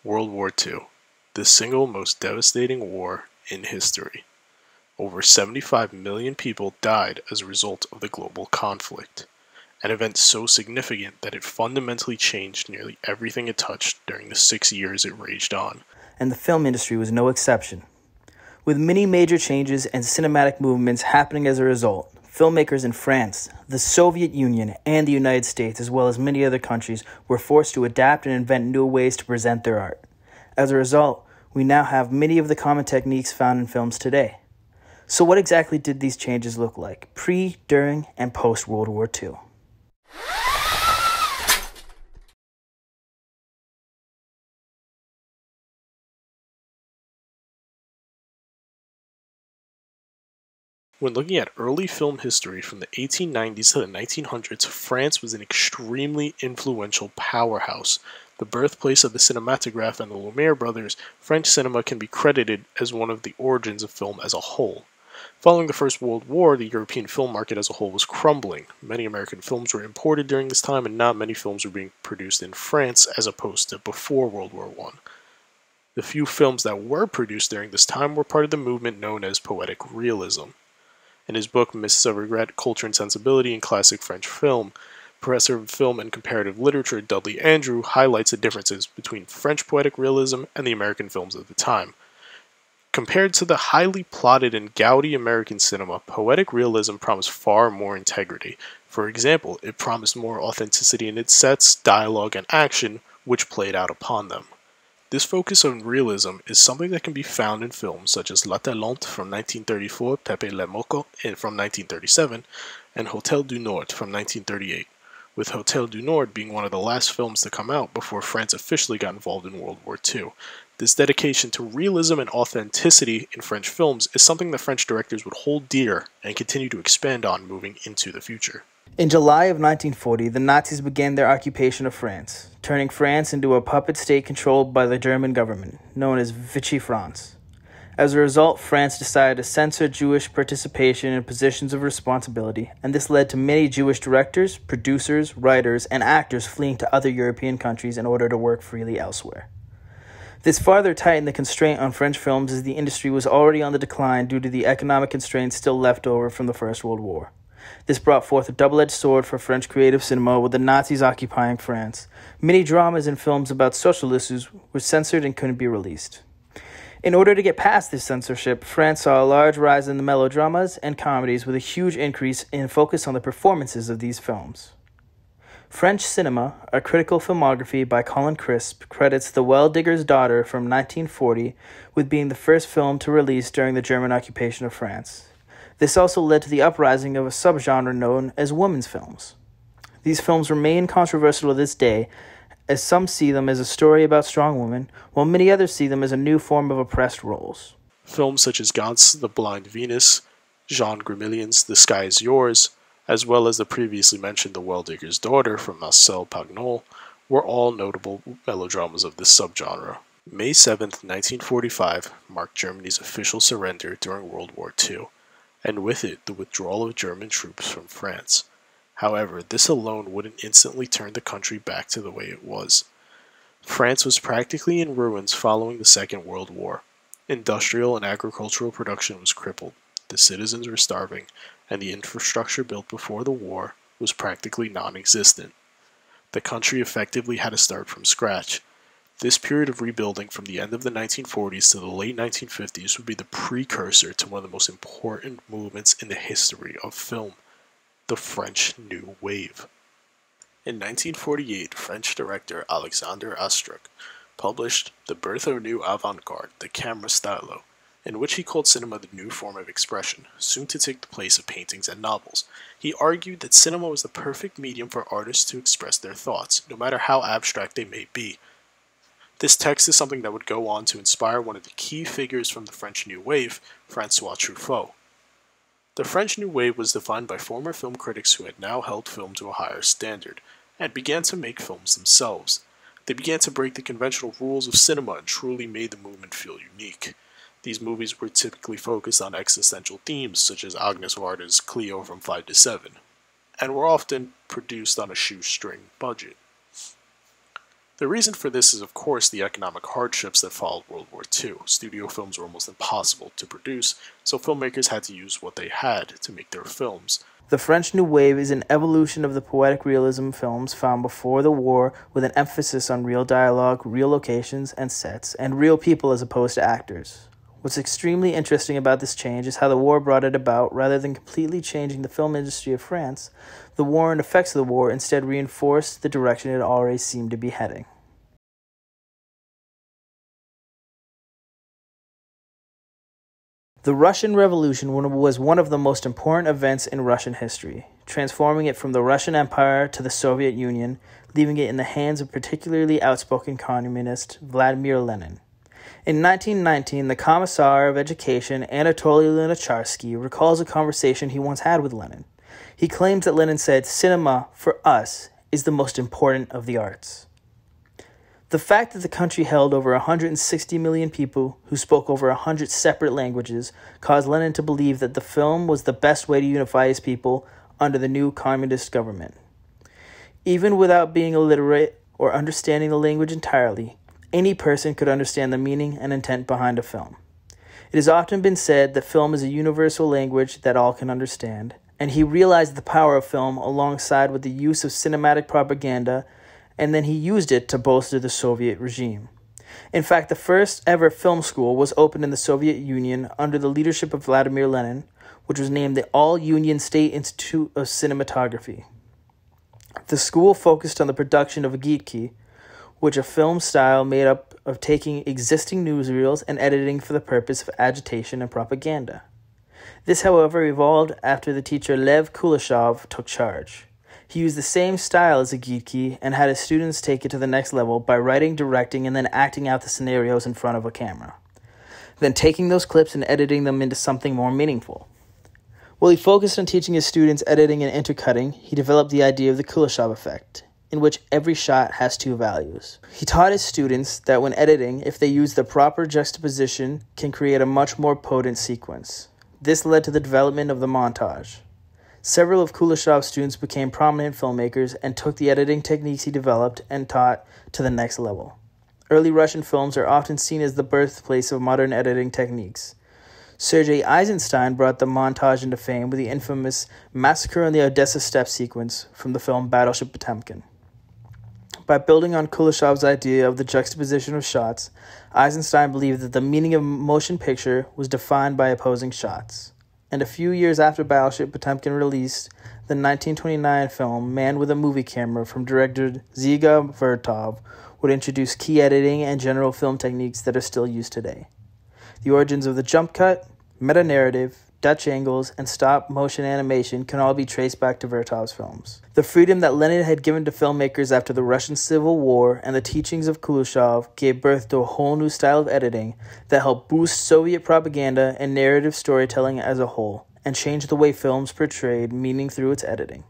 World War II, the single most devastating war in history. Over 75 million people died as a result of the global conflict, an event so significant that it fundamentally changed nearly everything it touched during the 6 years it raged on. And the film industry was no exception. With many major changes and cinematic movements happening as a result, filmmakers in France, the Soviet Union, and the United States, as well as many other countries, were forced to adapt and invent new ways to present their art. As a result, we now have many of the common techniques found in films today. So what exactly did these changes look like, pre, during, and post-World War II? When looking at early film history from the 1890s to the 1900s, France was an extremely influential powerhouse. The birthplace of the cinematograph and the Lumiere brothers, French cinema can be credited as one of the origins of film as a whole. Following the First World War, the European film market as a whole was crumbling. Many American films were imported during this time, and not many films were being produced in France as opposed to before World War I. The few films that were produced during this time were part of the movement known as poetic realism. In his book Mists of Regret, Culture and Sensibility in Classic French Film, professor of film and comparative literature Dudley Andrew highlights the differences between French poetic realism and the American films of the time. Compared to the highly plotted and gaudy American cinema, poetic realism promised far more integrity. For example, it promised more authenticity in its sets, dialogue, and action, which played out upon them. This focus on realism is something that can be found in films such as La Talente from 1934, Pepe Le Moko from 1937, and Hotel du Nord from 1938, with Hotel du Nord being one of the last films to come out before France officially got involved in World War II. This dedication to realism and authenticity in French films is something that French directors would hold dear and continue to expand on moving into the future. In July of 1940, the Nazis began their occupation of France, turning France into a puppet state controlled by the German government, known as Vichy France. As a result, France decided to censor Jewish participation in positions of responsibility, and this led to many Jewish directors, producers, writers, and actors fleeing to other European countries in order to work freely elsewhere. This farther tightened the constraint on French films as the industry was already on the decline due to the economic constraints still left over from the First World War. This brought forth a double-edged sword for French creative cinema with the Nazis occupying France. Many dramas and films about social issues were censored and couldn't be released. In order to get past this censorship, France saw a large rise in the melodramas and comedies with a huge increase in focus on the performances of these films. French Cinema, a critical filmography by Colin Crisp, credits The Well-Digger's Daughter from 1940 with being the first film to release during the German occupation of France. This also led to the uprising of a subgenre known as women's films. These films remain controversial to this day, as some see them as a story about strong women, while many others see them as a new form of oppressed roles. Films such as Gantz' The Blind Venus, Jean Gramillion's The Sky Is Yours, as well as the previously mentioned The Well-Digger's Daughter from Marcel Pagnol, were all notable melodramas of this subgenre. May 7, 1945 marked Germany's official surrender during World War II, and with it the withdrawal of German troops from France. However, this alone wouldn't instantly turn the country back to the way it was. France was practically in ruins following the Second World War. Industrial and agricultural production was crippled, the citizens were starving, and the infrastructure built before the war was practically non-existent. The country effectively had to start from scratch. This period of rebuilding from the end of the 1940s to the late 1950s would be the precursor to one of the most important movements in the history of film, the French New Wave. In 1948, French director Alexandre Astruc published The Birth of a New Avant-Garde, the Camera Stylo, in which he called cinema the new form of expression, soon to take the place of paintings and novels. He argued that cinema was the perfect medium for artists to express their thoughts, no matter how abstract they may be. This text is something that would go on to inspire one of the key figures from the French New Wave, François Truffaut. The French New Wave was defined by former film critics who had now held film to a higher standard, and began to make films themselves. They began to break the conventional rules of cinema and truly made the movement feel unique. These movies were typically focused on existential themes such as Agnes Varda's Cleo from 5 to 7, and were often produced on a shoestring budget. The reason for this is, of course, the economic hardships that followed World War II. Studio films were almost impossible to produce, so filmmakers had to use what they had to make their films. The French New Wave is an evolution of the poetic realism films found before the war, with an emphasis on real dialogue, real locations and sets, and real people as opposed to actors. What's extremely interesting about this change is how the war brought it about. Rather than completely changing the film industry of France, the war and effects of the war instead reinforced the direction it already seemed to be heading. The Russian Revolution was one of the most important events in Russian history, transforming it from the Russian Empire to the Soviet Union, leaving it in the hands of particularly outspoken communist Vladimir Lenin. In 1919, the Commissar of Education, Anatoly Lunacharsky, recalls a conversation he once had with Lenin. He claims that Lenin said, "Cinema, for us, is the most important of the arts." The fact that the country held over 160 million people who spoke over 100 separate languages caused Lenin to believe that the film was the best way to unify his people under the new communist government. Even without being illiterate or understanding the language entirely, any person could understand the meaning and intent behind a film. It has often been said that film is a universal language that all can understand, and he realized the power of film alongside with the use of cinematic propaganda, and then he used it to bolster the Soviet regime. In fact, the first ever film school was opened in the Soviet Union under the leadership of Vladimir Lenin, which was named the All-Union State Institute of Cinematography. The school focused on the production of agitki, which a film style made up of taking existing newsreels and editing for the purpose of agitation and propaganda. This, however, evolved after the teacher Lev Kuleshov took charge. He used the same style as agitki and had his students take it to the next level by writing, directing, and then acting out the scenarios in front of a camera, then taking those clips and editing them into something more meaningful. While he focused on teaching his students editing and intercutting, he developed the idea of the Kuleshov effect, in which every shot has two values. He taught his students that when editing, if they use the proper juxtaposition, can create a much more potent sequence. This led to the development of the montage. Several of Kuleshov's students became prominent filmmakers and took the editing techniques he developed and taught to the next level. Early Russian films are often seen as the birthplace of modern editing techniques. Sergei Eisenstein brought the montage into fame with the infamous Massacre on the Odessa Steppe sequence from the film Battleship Potemkin. By building on Kuleshov's idea of the juxtaposition of shots, Eisenstein believed that the meaning of motion picture was defined by opposing shots. And a few years after Battleship Potemkin released, the 1929 film Man with a Movie Camera from director Dziga Vertov would introduce key editing and general film techniques that are still used today. The origins of the jump cut, meta-narrative, Dutch angles, and stop-motion animation can all be traced back to Vertov's films. The freedom that Lenin had given to filmmakers after the Russian Civil War and the teachings of Kuleshov gave birth to a whole new style of editing that helped boost Soviet propaganda and narrative storytelling as a whole, and change the way films portrayed meaning through its editing.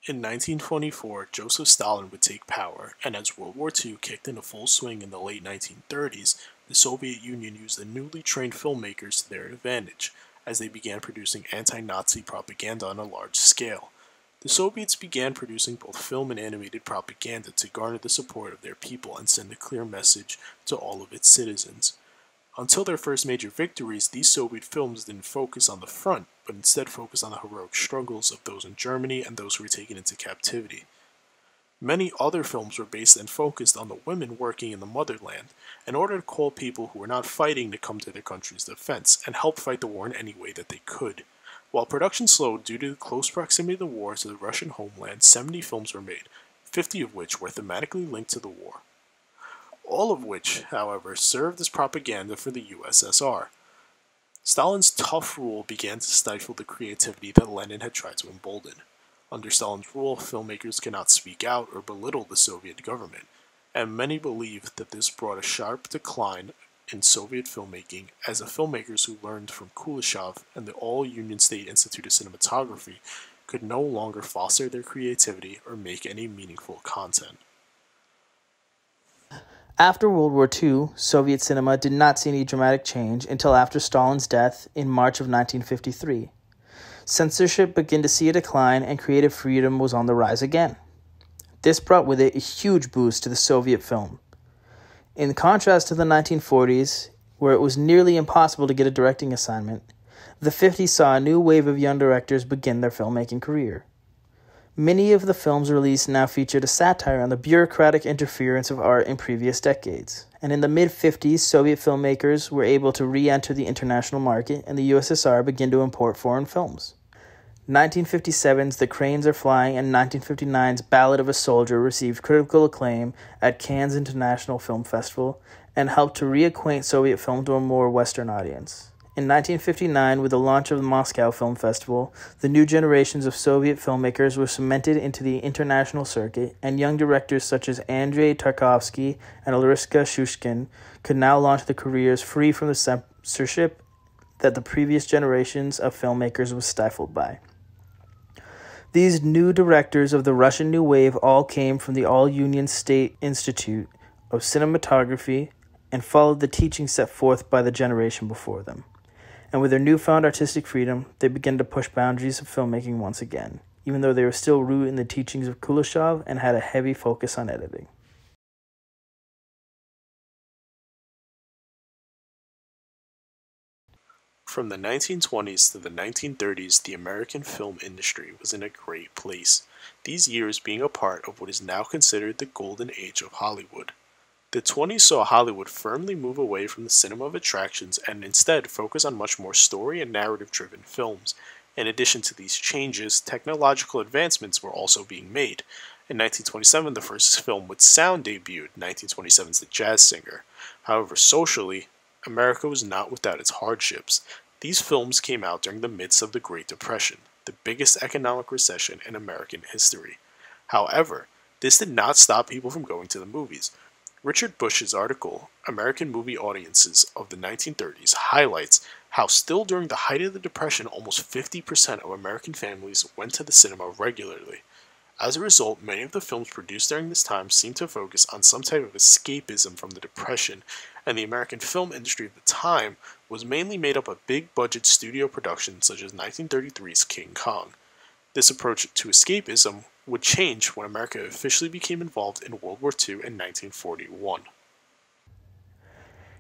In 1924, Joseph Stalin would take power, and as World War II kicked into full swing in the late 1930s, the Soviet Union used the newly trained filmmakers to their advantage, as they began producing anti-Nazi propaganda on a large scale. The Soviets began producing both film and animated propaganda to garner the support of their people and send a clear message to all of its citizens. Until their first major victories, these Soviet films didn't focus on the front, but instead focused on the heroic struggles of those in Germany and those who were taken into captivity. Many other films were based and focused on the women working in the motherland, in order to call people who were not fighting to come to their country's defense and help fight the war in any way that they could. While production slowed due to the close proximity of the war to the Russian homeland, 70 films were made, 50 of which were thematically linked to the war. All of which, however, served as propaganda for the USSR. Stalin's tough rule began to stifle the creativity that Lenin had tried to embolden. Under Stalin's rule, filmmakers cannot speak out or belittle the Soviet government, and many believed that this brought a sharp decline in Soviet filmmaking, as the filmmakers who learned from Kuleshov and the All-Union State Institute of Cinematography could no longer foster their creativity or make any meaningful content. After World War II, Soviet cinema did not see any dramatic change until after Stalin's death in March of 1953. Censorship began to see a decline and creative freedom was on the rise again. This brought with it a huge boost to the Soviet film. In contrast to the 1940s, where it was nearly impossible to get a directing assignment, the 50s saw a new wave of young directors begin their filmmaking career. Many of the films released now featured a satire on the bureaucratic interference of art in previous decades. And in the mid-50s, Soviet filmmakers were able to re-enter the international market, and the USSR began to import foreign films. 1957's The Cranes Are Flying and 1959's Ballad of a Soldier received critical acclaim at Cannes International Film Festival and helped to reacquaint Soviet film to a more Western audience. In 1959, with the launch of the Moscow Film Festival, the new generations of Soviet filmmakers were cemented into the international circuit, and young directors such as Andrei Tarkovsky and Lariska Shushkin could now launch their careers free from the censorship that the previous generations of filmmakers was stifled by. These new directors of the Russian New Wave all came from the All-Union State Institute of Cinematography and followed the teachings set forth by the generation before them. And with their newfound artistic freedom, they began to push boundaries of filmmaking once again, even though they were still rooted in the teachings of Kuleshov and had a heavy focus on editing. From the 1920s to the 1930s, the American film industry was in a great place, these years being a part of what is now considered the golden age of Hollywood. The 20s saw Hollywood firmly move away from the cinema of attractions and instead focus on much more story and narrative-driven films. In addition to these changes, technological advancements were also being made. In 1927, the first film with sound debuted, 1927's The Jazz Singer. However, socially, America was not without its hardships. These films came out during the midst of the Great Depression, the biggest economic recession in American history. However, this did not stop people from going to the movies. Richard Bush's article, American Movie Audiences of the 1930s, highlights how still during the height of the Depression, almost 50% of American families went to the cinema regularly. As a result, many of the films produced during this time seemed to focus on some type of escapism from the Depression, and the American film industry of the time was mainly made up of big-budget studio productions such as 1933's King Kong. This approach to escapism would change when America officially became involved in World War II in 1941.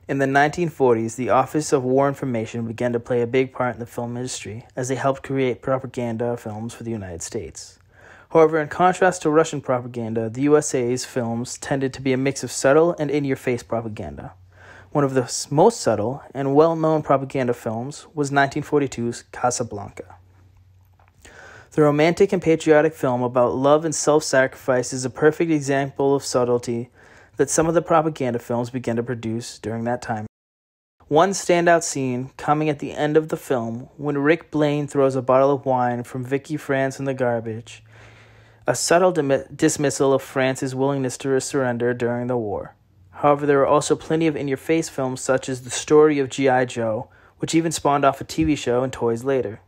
In the 1940s, the Office of War Information began to play a big part in the film industry as they helped create propaganda films for the United States. However, in contrast to Russian propaganda, the USA's films tended to be a mix of subtle and in-your-face propaganda. One of the most subtle and well-known propaganda films was 1942's Casablanca. The romantic and patriotic film about love and self-sacrifice is a perfect example of subtlety that some of the propaganda films began to produce during that time. One standout scene coming at the end of the film when Rick Blaine throws a bottle of wine from Vicky France in the garbage, a subtle dismissal of France's willingness to surrender during the war. However, there are also plenty of in-your-face films such as The Story of G.I. Joe, which even spawned off a TV show and toys later.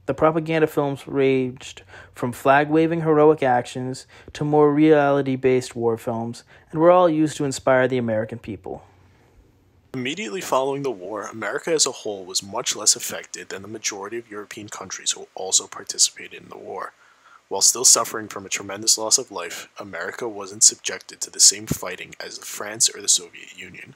The propaganda films ranged from flag-waving heroic actions to more reality-based war films, and were all used to inspire the American people. Immediately following the war, America as a whole was much less affected than the majority of European countries who also participated in the war. While still suffering from a tremendous loss of life, America wasn't subjected to the same fighting as France or the Soviet Union.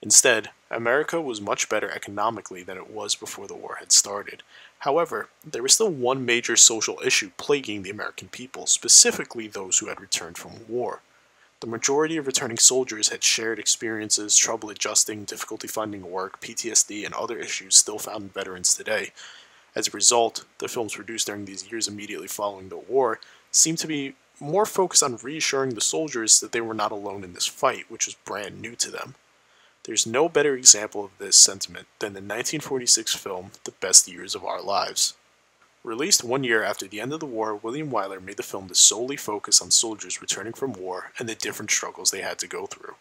Instead, America was much better economically than it was before the war had started. However, there was still one major social issue plaguing the American people, specifically those who had returned from war. The majority of returning soldiers had shared experiences, trouble adjusting, difficulty finding work, PTSD, and other issues still found in veterans today. As a result, the films produced during these years immediately following the war seemed to be more focused on reassuring the soldiers that they were not alone in this fight, which was brand new to them. There's no better example of this sentiment than the 1946 film, The Best Years of Our Lives. Released 1 year after the end of the war, William Wyler made the film to solely focus on soldiers returning from war and the different struggles they had to go through.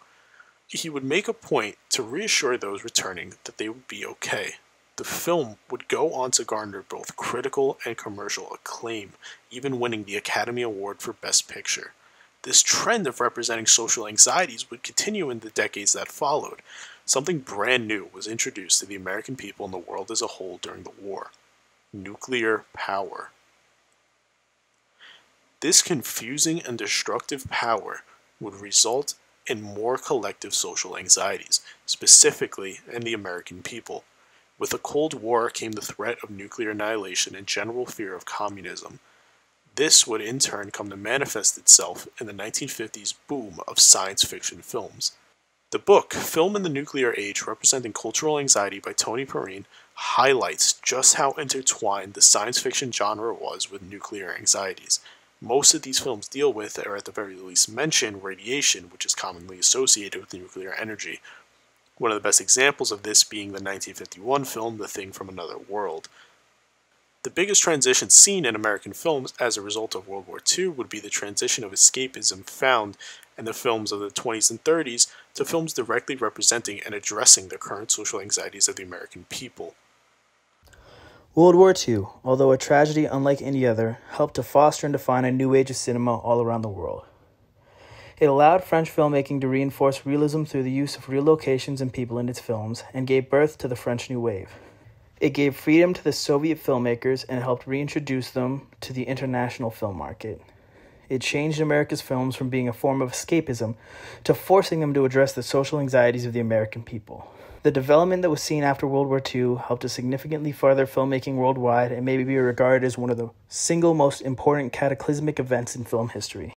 He would make a point to reassure those returning that they would be okay. The film would go on to garner both critical and commercial acclaim, even winning the Academy Award for Best Picture. This trend of representing social anxieties would continue in the decades that followed. Something brand new was introduced to the American people and the world as a whole during the war: nuclear power. This confusing and destructive power would result in more collective social anxieties, specifically in the American people. With the Cold War came the threat of nuclear annihilation and general fear of communism. This would in turn come to manifest itself in the 1950s boom of science fiction films. The book, Film in the Nuclear Age Representing Cultural Anxiety by Tony Perrine, highlights just how intertwined the science fiction genre was with nuclear anxieties. Most of these films deal with, or at the very least mention, radiation, which is commonly associated with nuclear energy. One of the best examples of this being the 1951 film The Thing from Another World. The biggest transition seen in American films as a result of World War II would be the transition of escapism found in the films of the 20s and 30s to films directly representing and addressing the current social anxieties of the American people. World War II, although a tragedy unlike any other, helped to foster and define a new age of cinema all around the world. It allowed French filmmaking to reinforce realism through the use of real locations and people in its films, and gave birth to the French New Wave. It gave freedom to the Soviet filmmakers and helped reintroduce them to the international film market. It changed America's films from being a form of escapism to forcing them to address the social anxieties of the American people. The development that was seen after World War II helped to significantly further filmmaking worldwide and may be regarded as one of the single most important cataclysmic events in film history.